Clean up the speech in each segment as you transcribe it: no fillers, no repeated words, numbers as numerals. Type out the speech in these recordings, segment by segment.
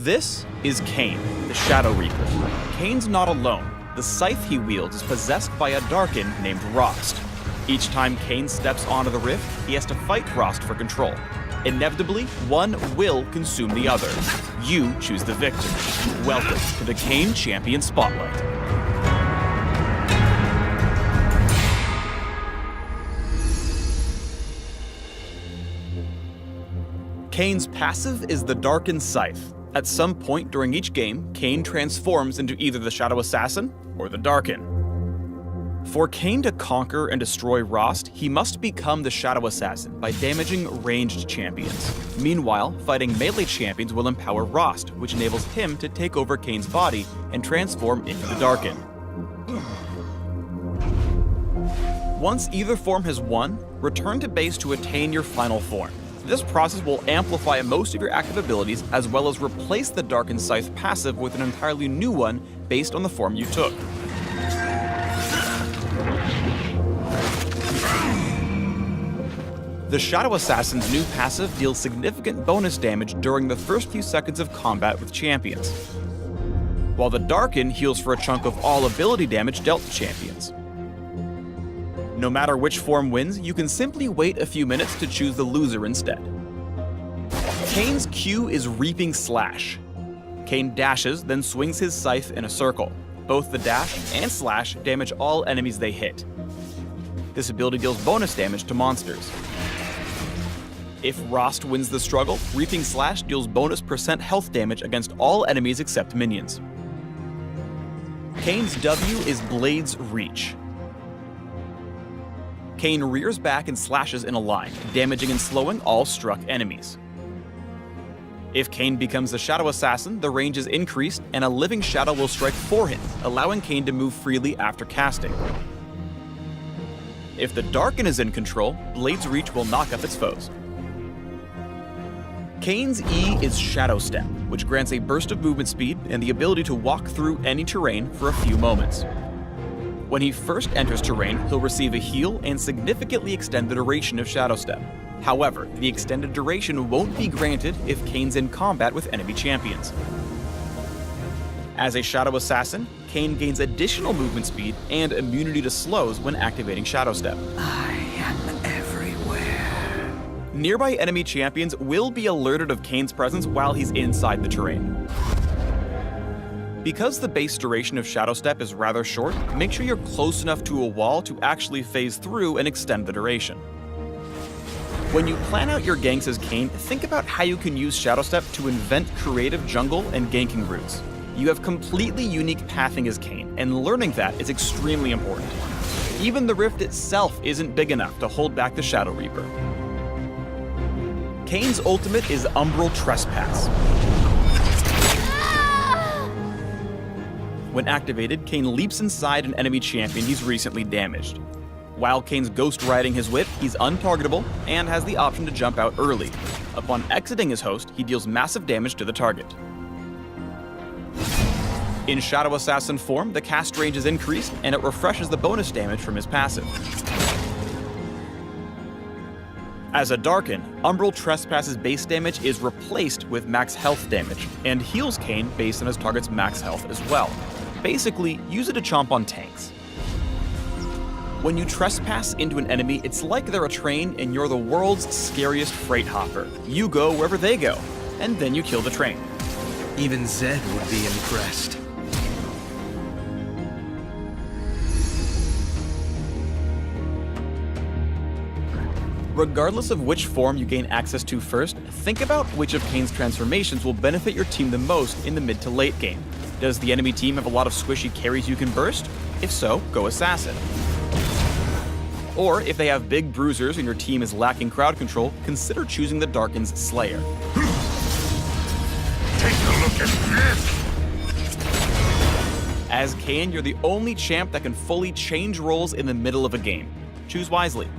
This is Kayn, the Shadow Reaper. Kayn's not alone. The scythe he wields is possessed by a Darkin named Rost. Each time Kayn steps onto the rift, he has to fight Rost for control. Inevitably, one will consume the other. You choose the victor. Welcome to the Kayn Champion Spotlight. Kayn's passive is the Darkin Scythe. At some point during each game, Kayn transforms into either the Shadow Assassin or the Darkin. For Kayn to conquer and destroy Rost, he must become the Shadow Assassin by damaging ranged champions. Meanwhile, fighting melee champions will empower Rost, which enables him to take over Kayn's body and transform into the Darkin. Once either form has won, return to base to attain your final form. This process will amplify most of your active abilities as well as replace the Darkin Scythe passive with an entirely new one based on the form you took. The Shadow Assassin's new passive deals significant bonus damage during the first few seconds of combat with champions, while the Darkin heals for a chunk of all ability damage dealt to champions. No matter which form wins, you can simply wait a few minutes to choose the loser instead. Kayn's Q is Reaping Slash. Kayn dashes, then swings his scythe in a circle. Both the dash and slash damage all enemies they hit. This ability deals bonus damage to monsters. If Rost wins the struggle, Reaping Slash deals bonus % health damage against all enemies except minions. Kayn's W is Blade's Reach. Kayn rears back and slashes in a line, damaging and slowing all struck enemies. If Kayn becomes the Shadow Assassin, the range is increased and a living shadow will strike for him, allowing Kayn to move freely after casting. If the Darkin is in control, Blade's Reach will knock up its foes. Kayn's E is Shadow Step, which grants a burst of movement speed and the ability to walk through any terrain for a few moments. When he first enters terrain, he'll receive a heal and significantly extend the duration of Shadow Step. However, the extended duration won't be granted if Kayn's in combat with enemy champions. As a Shadow Assassin, Kayn gains additional movement speed and immunity to slows when activating Shadow Step. I am everywhere. Nearby enemy champions will be alerted of Kayn's presence while he's inside the terrain. Because the base duration of Shadow Step is rather short, make sure you're close enough to a wall to actually phase through and extend the duration. When you plan out your ganks as Kayn, think about how you can use Shadow Step to invent creative jungle and ganking routes. You have completely unique pathing as Kayn, and learning that is extremely important. Even the rift itself isn't big enough to hold back the Shadow Reaper. Kayn's ultimate is Umbral Trespass. When activated, Kayn leaps inside an enemy champion he's recently damaged. While Kayn's ghost riding his whip, he's untargetable and has the option to jump out early. Upon exiting his host, he deals massive damage to the target. In Shadow Assassin form, the cast range is increased and it refreshes the bonus damage from his passive. As a Darkin, Umbral Trespass's base damage is replaced with max health damage, and heals Kayn based on his target's max health as well. Basically, use it to chomp on tanks. When you trespass into an enemy, it's like they're a train and you're the world's scariest freight hopper. You go wherever they go, and then you kill the train. Even Zed would be impressed. Regardless of which form you gain access to first, think about which of Kayn's transformations will benefit your team the most in the mid to late game. Does the enemy team have a lot of squishy carries you can burst? If so, go Assassin. Or if they have big bruisers and your team is lacking crowd control, consider choosing the Darkin's Slayer. Take a look at this! As Kayn, you're the only champ that can fully change roles in the middle of a game. Choose wisely.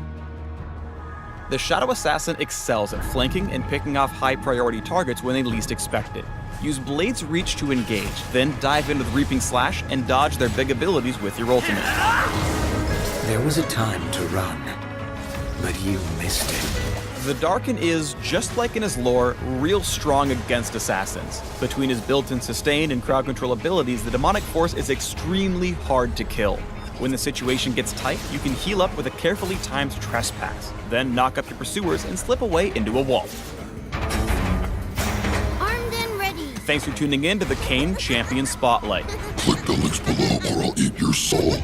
The Shadow Assassin excels at flanking and picking off high-priority targets when they least expect it. Use Blade's Reach to engage, then dive in with Reaping Slash and dodge their big abilities with your ultimate. There was a time to run, but you missed it. The Darkin is, just like in his lore, real strong against assassins. Between his built-in sustain and crowd control abilities, the demonic force is extremely hard to kill. When the situation gets tight, you can heal up with a carefully timed trespass, then knock up your pursuers and slip away into a wall. Armed and ready. Thanks for tuning in to the Kayn Champion Spotlight. Click the links below or I'll eat your soul.